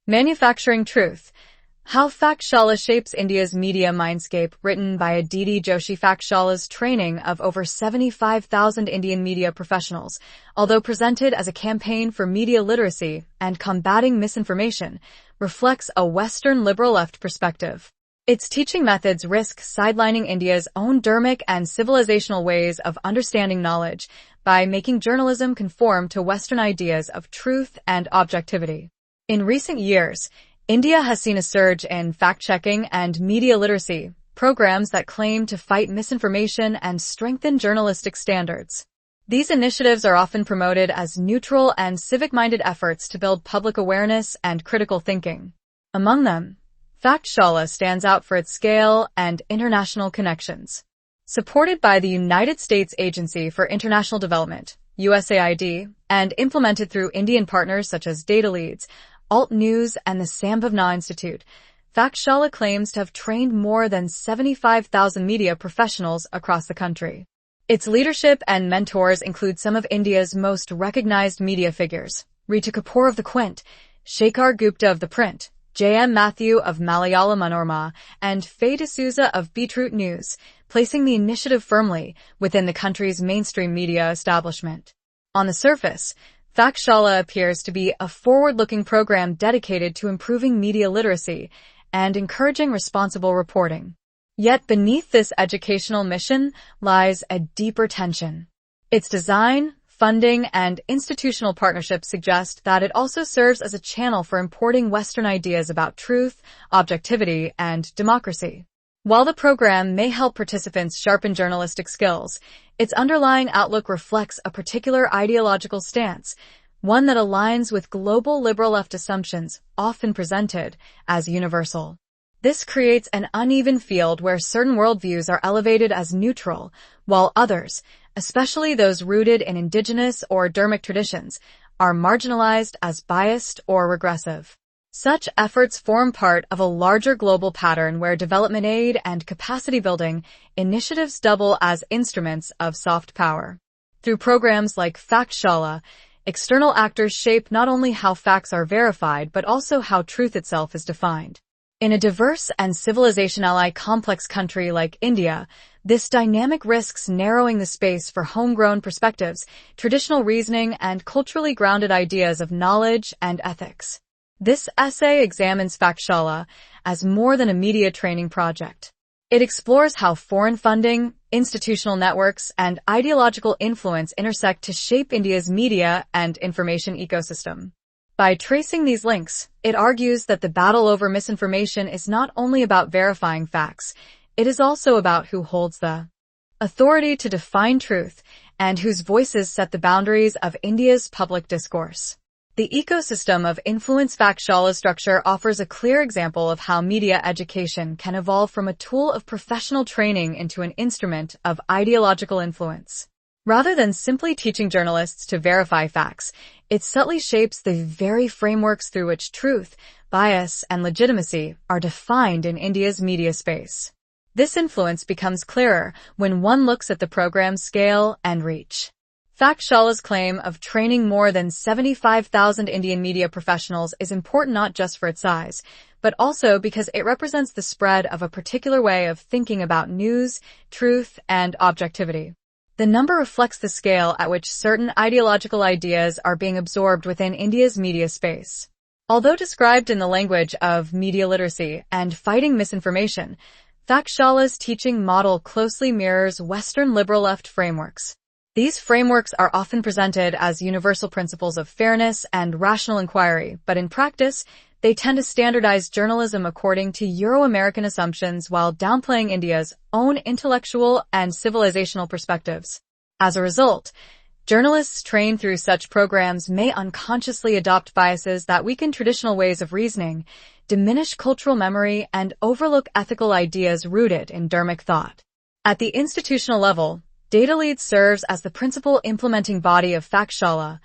Manufacturing Truth. How FactShala Shapes India's Media Mindscape, written by Aditi Joshi. FactShala's training of over 75,000 Indian media professionals, although presented as a campaign for media literacy and combating misinformation, reflects a Western liberal left perspective. Its teaching methods risk sidelining India's own dharmic and civilizational ways of understanding knowledge by making journalism conform to Western ideas of truth and objectivity. In recent years, India has seen a surge in fact-checking and media literacy, programs that claim to fight misinformation and strengthen journalistic standards. These initiatives are often promoted as neutral and civic-minded efforts to build public awareness and critical thinking. Among them, FactShala stands out for its scale and international connections. Supported by the United States Agency for International Development, USAID, and implemented through Indian partners such as DataLeads, Alt News, and the Sambhaavnaa Institute, FactShala claims to have trained more than 75,000 media professionals across the country. Its leadership and mentors include some of India's most recognized media figures: Rita Kapoor of The Quint, Shekhar Gupta of The Print, J.M. Matthew of Malayalam Manorama, and Faye D'Souza of Beetroot News, placing the initiative firmly within the country's mainstream media establishment. On the surface, FactShala appears to be a forward-looking program dedicated to improving media literacy and encouraging responsible reporting. Yet beneath this educational mission lies a deeper tension. Its design, funding, and institutional partnerships suggest that it also serves as a channel for importing Western ideas about truth, objectivity, and democracy. While the program may help participants sharpen journalistic skills, its underlying outlook reflects a particular ideological stance, one that aligns with global liberal left assumptions often presented as universal. This creates an uneven field where certain worldviews are elevated as neutral, while others, especially those rooted in indigenous or dharmic traditions, are marginalized as biased or regressive. Such efforts form part of a larger global pattern where development aid and capacity building initiatives double as instruments of soft power. Through programs like FactShala, external actors shape not only how facts are verified but also how truth itself is defined. In a diverse and civilizationally complex country like India, this dynamic risks narrowing the space for homegrown perspectives, traditional reasoning, and culturally grounded ideas of knowledge and ethics. This essay examines FactShala as more than a media training project. It explores how foreign funding, institutional networks, and ideological influence intersect to shape India's media and information ecosystem. By tracing these links, it argues that the battle over misinformation is not only about verifying facts, it is also about who holds the authority to define truth and whose voices set the boundaries of India's public discourse. The ecosystem of influence. FactShala's structure offers a clear example of how media education can evolve from a tool of professional training into an instrument of ideological influence. Rather than simply teaching journalists to verify facts, it subtly shapes the very frameworks through which truth, bias, and legitimacy are defined in India's media space. This influence becomes clearer when one looks at the program's scale and reach. FactShala's claim of training more than 75,000 Indian media professionals is important not just for its size, but also because it represents the spread of a particular way of thinking about news, truth, and objectivity. The number reflects the scale at which certain ideological ideas are being absorbed within India's media space. Although described in the language of media literacy and fighting misinformation, FactShala's teaching model closely mirrors Western liberal left frameworks. These frameworks are often presented as universal principles of fairness and rational inquiry, but in practice, they tend to standardize journalism according to Euro-American assumptions while downplaying India's own intellectual and civilizational perspectives. As a result, journalists trained through such programs may unconsciously adopt biases that weaken traditional ways of reasoning, diminish cultural memory, and overlook ethical ideas rooted in dharmic thought. At the institutional level, DataLeads serves as the principal implementing body of FactShala,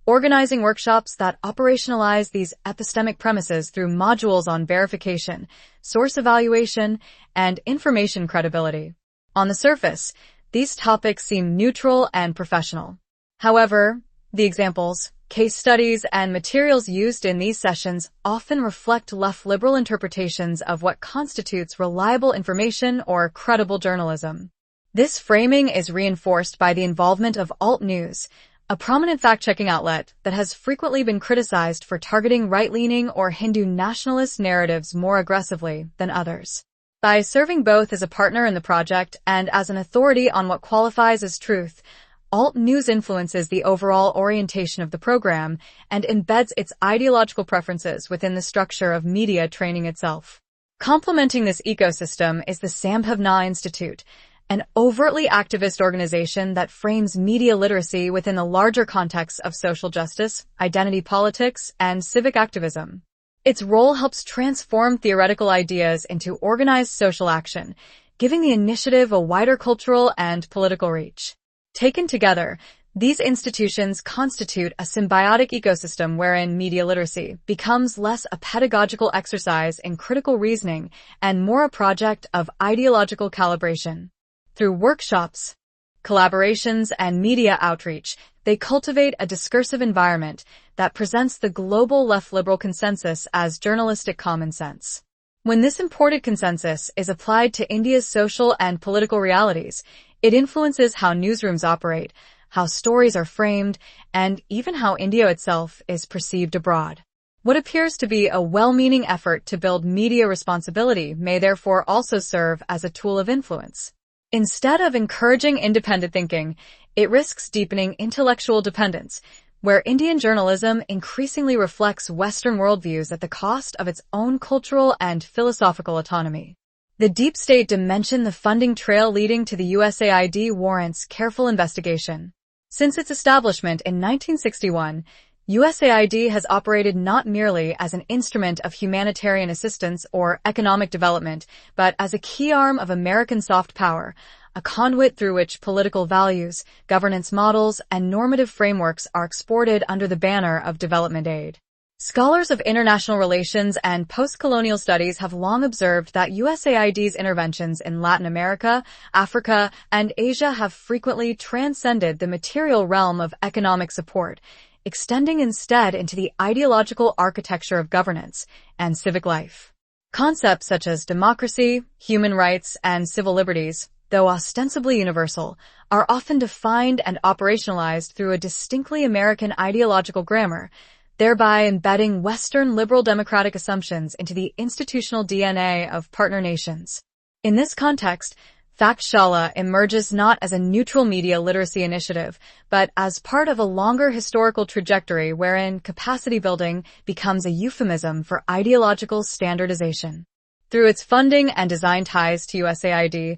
organizing workshops that operationalize these epistemic premises through modules on verification, source evaluation, and information credibility. On the surface, these topics seem neutral and professional. However, The examples, case studies, and materials used in these sessions often reflect left liberal interpretations of what constitutes reliable information or credible journalism. This framing is reinforced by the involvement of alt news, a prominent fact-checking outlet that has frequently been criticized for targeting right-leaning or Hindu nationalist narratives more aggressively than others. By serving both as a partner in the project and as an authority on what qualifies as truth, alt news influences the overall orientation of the program and embeds its ideological preferences within the structure of media training itself. Complementing this ecosystem is the Sambhaavnaa Institute, an overtly activist organization that frames media literacy within the larger context of social justice, identity politics, and civic activism. Its role helps transform theoretical ideas into organized social action, giving the initiative a wider cultural and political reach. Taken together, these institutions constitute a symbiotic ecosystem wherein media literacy becomes less a pedagogical exercise in critical reasoning and more a project of ideological calibration. Through workshops, collaborations, and media outreach, they cultivate a discursive environment that presents the global left-liberal consensus as journalistic common sense. When this imported consensus is applied to India's social and political realities, it influences how newsrooms operate, how stories are framed, and even how India itself is perceived abroad. What appears to be a well-meaning effort to build media responsibility may therefore also serve as a tool of influence. Instead of encouraging independent thinking, it risks deepening intellectual dependence, where Indian journalism increasingly reflects Western worldviews at the cost of its own cultural and philosophical autonomy. The deep state dimension, the funding trail leading to the USAID, warrants careful investigation. Since its establishment in 1961, USAID has operated not merely as an instrument of humanitarian assistance or economic development, but as a key arm of American soft power, a conduit through which political values, governance models, and normative frameworks are exported under the banner of development aid. Scholars of international relations and post-colonial studies have long observed that USAID's interventions in Latin America, Africa, and Asia have frequently transcended the material realm of economic support, extending instead into the ideological architecture of governance and civic life. Concepts such as democracy, human rights, and civil liberties, though ostensibly universal, are often defined and operationalized through a distinctly American ideological grammar, thereby embedding Western liberal democratic assumptions into the institutional DNA of partner nations. In this context, FactShala emerges not as a neutral media literacy initiative, but as part of a longer historical trajectory wherein capacity building becomes a euphemism for ideological standardization. Through its funding and design ties to USAID,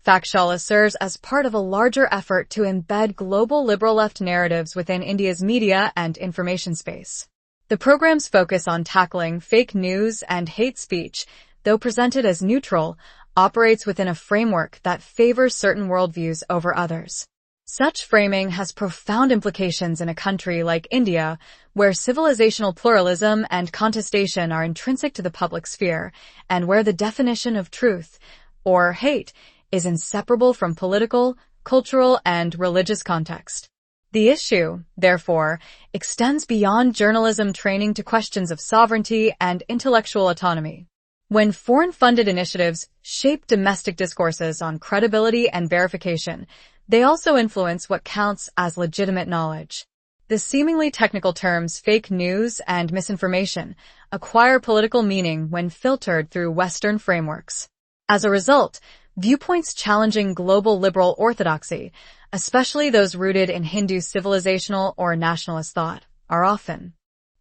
FactShala serves as part of a larger effort to embed global liberal left narratives within India's media and information space. The program's focus on tackling fake news and hate speech, though presented as neutral, operates within a framework that favors certain worldviews over others. Such framing has profound implications in a country like India, where civilizational pluralism and contestation are intrinsic to the public sphere, and where the definition of truth, or hate, is inseparable from political, cultural, and religious context. The issue, therefore, extends beyond journalism training to questions of sovereignty and intellectual autonomy. When foreign-funded initiatives shape domestic discourses on credibility and verification, they also influence what counts as legitimate knowledge. The seemingly technical terms fake news and misinformation acquire political meaning when filtered through Western frameworks. As a result, viewpoints challenging global liberal orthodoxy, especially those rooted in Hindu civilizational or nationalist thought, are often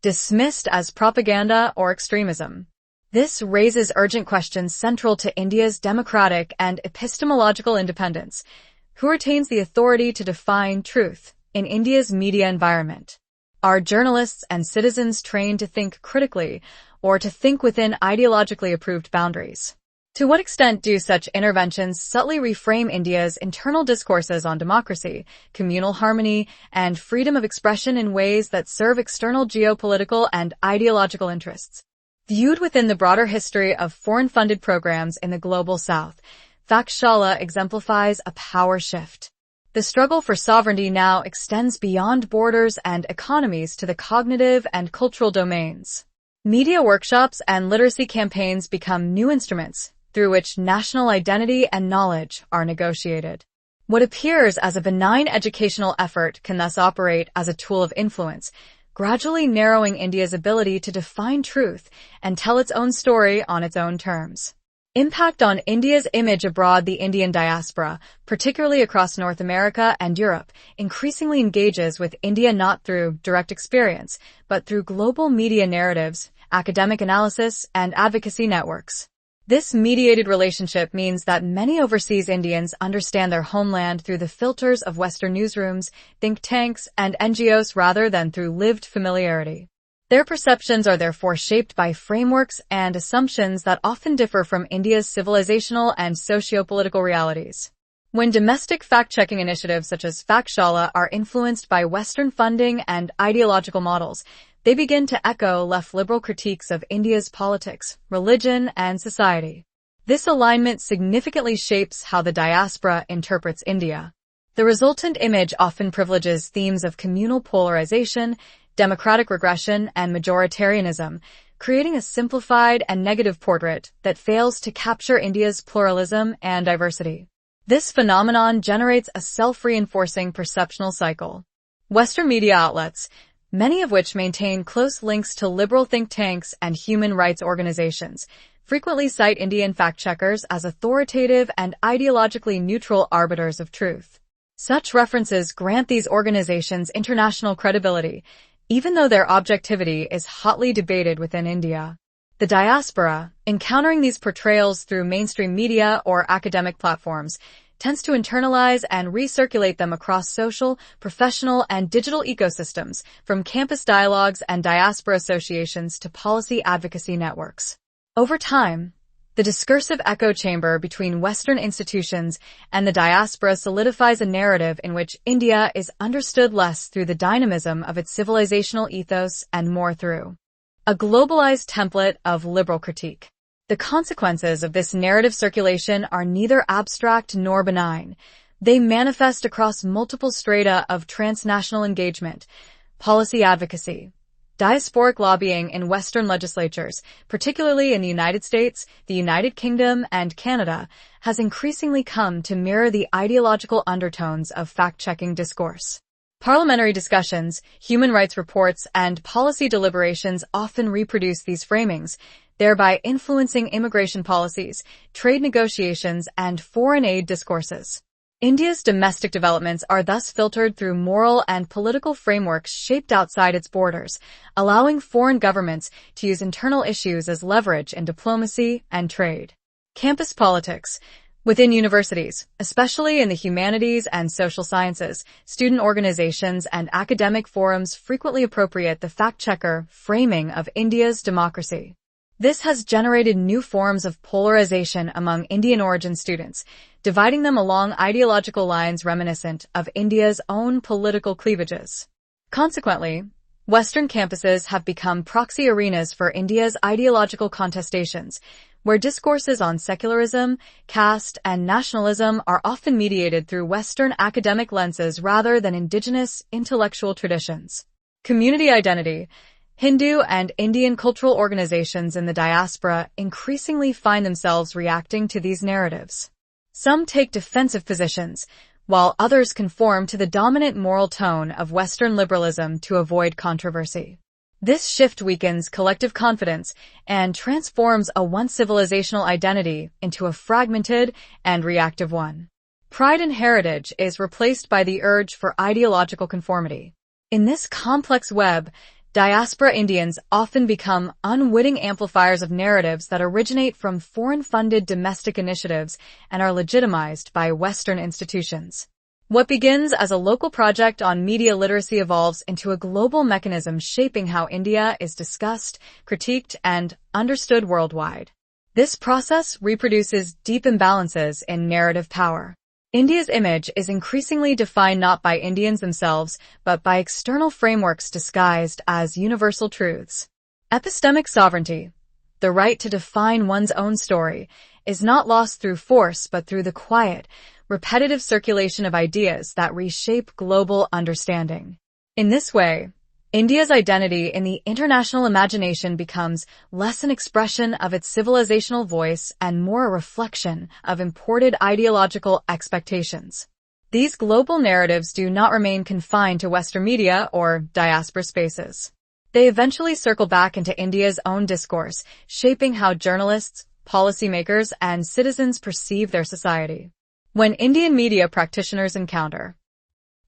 dismissed as propaganda or extremism. This raises urgent questions central to India's democratic and epistemological independence. Who retains the authority to define truth in India's media environment? Are journalists and citizens trained to think critically or to think within ideologically approved boundaries? To what extent do such interventions subtly reframe India's internal discourses on democracy, communal harmony, and freedom of expression in ways that serve external geopolitical and ideological interests? Viewed within the broader history of foreign-funded programs in the Global South, FactShala exemplifies a power shift. The struggle for sovereignty now extends beyond borders and economies to the cognitive and cultural domains. Media workshops and literacy campaigns become new instruments through which national identity and knowledge are negotiated. What appears as a benign educational effort can thus operate as a tool of influence, gradually narrowing India's ability to define truth and tell its own story on its own terms. Impact on India's image abroad. The Indian diaspora, particularly across North America and Europe, increasingly engages with India not through direct experience, but through global media narratives, academic analysis, and advocacy networks. This mediated relationship means that many overseas Indians understand their homeland through the filters of Western newsrooms, think tanks, and NGOs rather than through lived familiarity. Their perceptions are therefore shaped by frameworks and assumptions that often differ from India's civilizational and socio-political realities. When domestic fact-checking initiatives such as FactShala are influenced by Western funding and ideological models, they begin to echo left-liberal critiques of India's politics, religion, and society. This alignment significantly shapes how the diaspora interprets India. The resultant image often privileges themes of communal polarization, democratic regression, and majoritarianism, creating a simplified and negative portrait that fails to capture India's pluralism and diversity. This phenomenon generates a self-reinforcing perceptual cycle. Western media outlets, many of which maintain close links to liberal think tanks and human rights organizations, frequently cite Indian fact-checkers as authoritative and ideologically neutral arbiters of truth. Such references grant these organizations international credibility, even though their objectivity is hotly debated within India. The diaspora, encountering these portrayals through mainstream media or academic platforms, tends to internalize and recirculate them across social, professional, and digital ecosystems, from campus dialogues and diaspora associations to policy advocacy networks. Over time, the discursive echo chamber between Western institutions and the diaspora solidifies a narrative in which India is understood less through the dynamism of its civilizational ethos and more through a globalized template of liberal critique. The consequences of this narrative circulation are neither abstract nor benign. They manifest across multiple strata of transnational engagement, policy advocacy, diasporic lobbying in Western legislatures, particularly in the United States, the United Kingdom, and Canada, has increasingly come to mirror the ideological undertones of fact-checking discourse. Parliamentary discussions, human rights reports, and policy deliberations often reproduce these framings, thereby influencing immigration policies, trade negotiations, and foreign aid discourses. India's domestic developments are thus filtered through moral and political frameworks shaped outside its borders, allowing foreign governments to use internal issues as leverage in diplomacy and trade. Campus politics. Within universities, especially in the humanities and social sciences, student organizations and academic forums frequently appropriate the fact-checker framing of India's democracy. This has generated new forms of polarization among Indian-origin students, dividing them along ideological lines reminiscent of India's own political cleavages. Consequently, Western campuses have become proxy arenas for India's ideological contestations, where discourses on secularism, caste, and nationalism are often mediated through Western academic lenses rather than indigenous intellectual traditions. Community identity. Hindu and Indian cultural organizations in the diaspora increasingly find themselves reacting to these narratives. Some take defensive positions, while others conform to the dominant moral tone of Western liberalism to avoid controversy. This shift weakens collective confidence and transforms a once civilizational identity into a fragmented and reactive one. Pride in heritage is replaced by the urge for ideological conformity. In this complex web, diaspora Indians often become unwitting amplifiers of narratives that originate from foreign-funded domestic initiatives and are legitimized by Western institutions. What begins as a local project on media literacy evolves into a global mechanism shaping how India is discussed, critiqued, and understood worldwide. This process reproduces deep imbalances in narrative power. India's image is increasingly defined not by Indians themselves, but by external frameworks disguised as universal truths. Epistemic sovereignty, the right to define one's own story, is not lost through force but through the quiet, repetitive circulation of ideas that reshape global understanding. In this way, India's identity in the international imagination becomes less an expression of its civilizational voice and more a reflection of imported ideological expectations. These global narratives do not remain confined to Western media or diaspora spaces. They eventually circle back into India's own discourse, shaping how journalists, policymakers, and citizens perceive their society. When Indian media practitioners encounter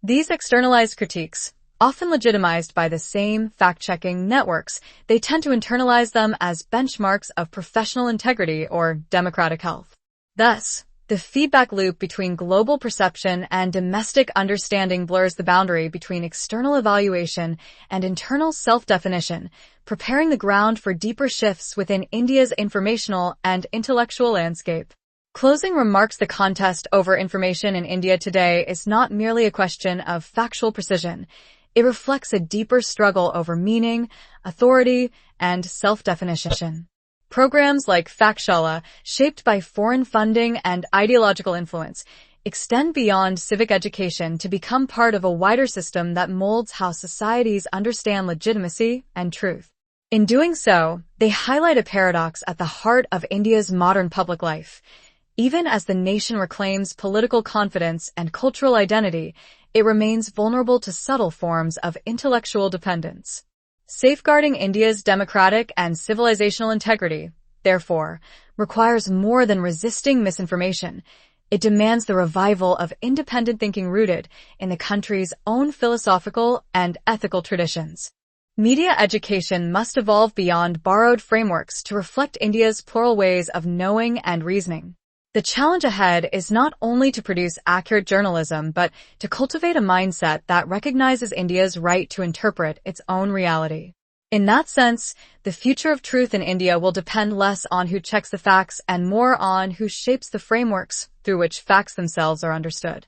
these externalized critiques, often legitimized by the same fact-checking networks, they tend to internalize them as benchmarks of professional integrity or democratic health. Thus, the feedback loop between global perception and domestic understanding blurs the boundary between external evaluation and internal self-definition, preparing the ground for deeper shifts within India's informational and intellectual landscape. Closing remarks: the contest over information in India today is not merely a question of factual precision. It reflects a deeper struggle over meaning, authority, and self-definition. Programs like FactShala, shaped by foreign funding and ideological influence, extend beyond civic education to become part of a wider system that molds how societies understand legitimacy and truth. In doing so, they highlight a paradox at the heart of India's modern public life. Even as the nation reclaims political confidence and cultural identity, it remains vulnerable to subtle forms of intellectual dependence. Safeguarding India's democratic and civilizational integrity, therefore, requires more than resisting misinformation. It demands the revival of independent thinking rooted in the country's own philosophical and ethical traditions. Media education must evolve beyond borrowed frameworks to reflect India's plural ways of knowing and reasoning. The challenge ahead is not only to produce accurate journalism, but to cultivate a mindset that recognizes India's right to interpret its own reality. In that sense, the future of truth in India will depend less on who checks the facts and more on who shapes the frameworks through which facts themselves are understood.